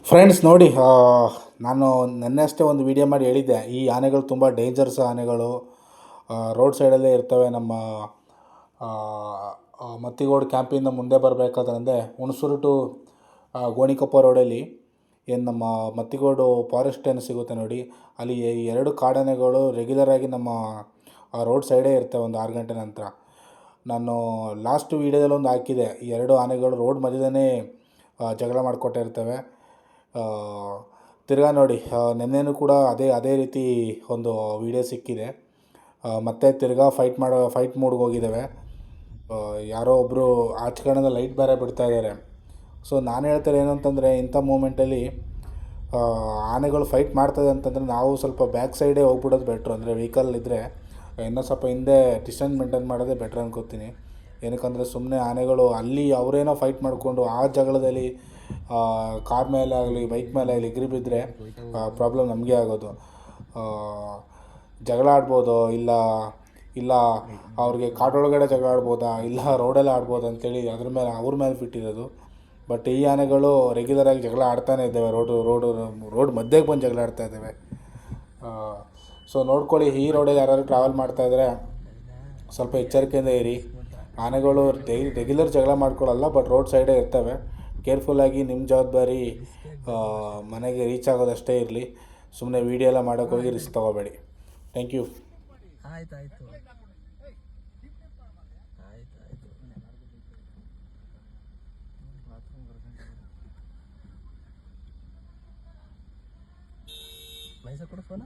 Friends ನೋಡಿ, ನಾನು ನೆನ್ನೆ ಅಷ್ಟೇ ಒಂದು ವಿಡಿಯೋ ಮಾಡಿ ಹೇಳಿದ್ದೆ, ಈ ಆನೆಗಳು ತುಂಬ ಡೇಂಜರ್ಸ್ ಆನೆಗಳು. ರೋಡ್ ಸೈಡಲ್ಲೇ ಇರ್ತವೆ. ನಮ್ಮ ಮತ್ತಿಗೋಡು ಕ್ಯಾಂಪಿಂದ ಮುಂದೆ ಬರಬೇಕಾದ್ರೆ ಹುಣಸೂರು ಟು ಗೋಣಿಕೊಪ್ಪ ರೋಡಲ್ಲಿ ಏನು ನಮ್ಮ ಮತ್ತಿಗೋಡು ಫಾರೆಸ್ಟ್ ಏನು ಸಿಗುತ್ತೆ ನೋಡಿ, ಅಲ್ಲಿ ಎರಡು ಕಾಡಾನೆಗಳು ರೆಗ್ಯುಲರಾಗಿ ನಮ್ಮ ರೋಡ್ ಸೈಡೇ ಇರ್ತವೆ ಒಂದು 6 ಗಂಟೆ ನಂತರ. ನಾನು ಲಾಸ್ಟ್ ವೀಡಿಯೋದಲ್ಲಿ ಒಂದು ಹಾಕಿದೆ, ಈ ಎರಡು ಆನೆಗಳು ರೋಡ್ ಮಧ್ಯದಲ್ಲೇ ಜಗಳ ಮಾಡಿಕೊಟ್ಟಿರ್ತವೆ. ತಿರ್ಗಾ ನೋಡಿ, ನೆನ್ನೆನೂ ಕೂಡ ಅದೇ ರೀತಿ ಒಂದು ವಿಡಿಯೋ ಸಿಕ್ಕಿದೆ. ಮತ್ತೆ ತಿರ್ಗಾ ಫೈಟ್ ಮೂಡ್ಗೆ ಹೋಗಿದ್ದಾವೆ. ಯಾರೋ ಒಬ್ಬರು ಆಚೆ ಕಡೆಯಿಂದ ಲೈಟ್ ಬೇರೆ ಬಿಡ್ತಾ ಇದ್ದಾರೆ. ಸೊ ನಾನು ಹೇಳ್ತಾರೆ ಏನಂತಂದರೆ, ಇಂಥ ಮೂಮೆಂಟಲ್ಲಿ ಆನೆಗಳು ಫೈಟ್ ಮಾಡ್ತದೆ ಅಂತಂದರೆ ನಾವು ಸ್ವಲ್ಪ ಬ್ಯಾಕ್ ಸೈಡೇ ಹೋಗ್ಬಿಡೋದು ಬೆಟ್ರು. ಅಂದರೆ ವೆಹಿಕಲ್ ಇದ್ದರೆ ಇನ್ನೂ ಸ್ವಲ್ಪ ಹಿಂದೆ ಡಿಸ್ಟೆನ್ಸ್ ಮೇಂಟೈನ್ ಮಾಡೋದೇ ಬೆಟ್ರ್ ಅನ್ಕೋತೀನಿ. ಏನಕ್ಕಂದರೆ ಸುಮ್ಮನೆ ಆನೆಗಳು ಅಲ್ಲಿ ಅವರೇನೋ ಫೈಟ್ ಮಾಡಿಕೊಂಡು ಆ ಜಗಳದಲ್ಲಿ ಕಾರ್ ಮೇಲೆ ಆಗಲಿ ಬೈಕ್ ಮೇಲೆ ಆಗಲಿ ಎಗರಿ ಬಿದ್ದರೆ ಪ್ರಾಬ್ಲಮ್ ನಮಗೆ ಆಗೋದು. ಜಗಳ ಆಡ್ಬೋದು, ಇಲ್ಲ ಅವ್ರಿಗೆ ಕಾಡೊಳಗಡೆ ಜಗಳ ಆಡ್ಬೋದಾ, ಇಲ್ಲ ರೋಡಲ್ಲೇ ಆಡ್ಬೋದು ಅಂತೇಳಿ ಅವ್ರ ಮೇಲೆ ಬಿಟ್ಟಿರೋದು. ಬಟ್ ಈ ಆನೆಗಳು ರೆಗ್ಯುಲರಾಗಿ ಜಗಳ ಆಡ್ತಾನೇ ಇದ್ದಾವೆ. ರೋಡ್ ಮಧ್ಯಕ್ಕೆ ಬಂದು ಜಗಳ ಆಡ್ತಾ ಇದ್ದಾವೆ. ಸೊ ನೋಡ್ಕೊಳ್ಳಿ, ಈ ರೋಡಲ್ಲಿ ಯಾರಾದ್ರು ಟ್ರಾವೆಲ್ ಮಾಡ್ತಾಯಿದ್ರೆ ಸ್ವಲ್ಪ ಎಚ್ಚರಿಕೆಯಿಂದ ಇರಿ. ಆನೆಗಳು ರೆಗ್ಯುಲರ್ ಜಗಳ ಮಾಡ್ಕೊಳ್ಳಲ್ಲ, ಬಟ್ ರೋಡ್ ಸೈಡೇ ಇರ್ತವೆ. ಕೇರ್ಫುಲ್ಲಾಗಿ ನಿಮ್ಮ ಜವಾಬ್ದಾರಿ ಮನೆಗೆ ರೀಚ್ ಆಗೋದಷ್ಟೇ ಇರಲಿ. ಸುಮ್ಮನೆ ವೀಡಿಯೋ ಎಲ್ಲ ಮಾಡೋಕ್ಕೋಗಿ ರಿಸ್ಕ್ ತೊಗೋಬೇಡಿ. Thank you. ಆಯ್ತು ಮೈಸೂರು ಕೊಡು ಫೋನ.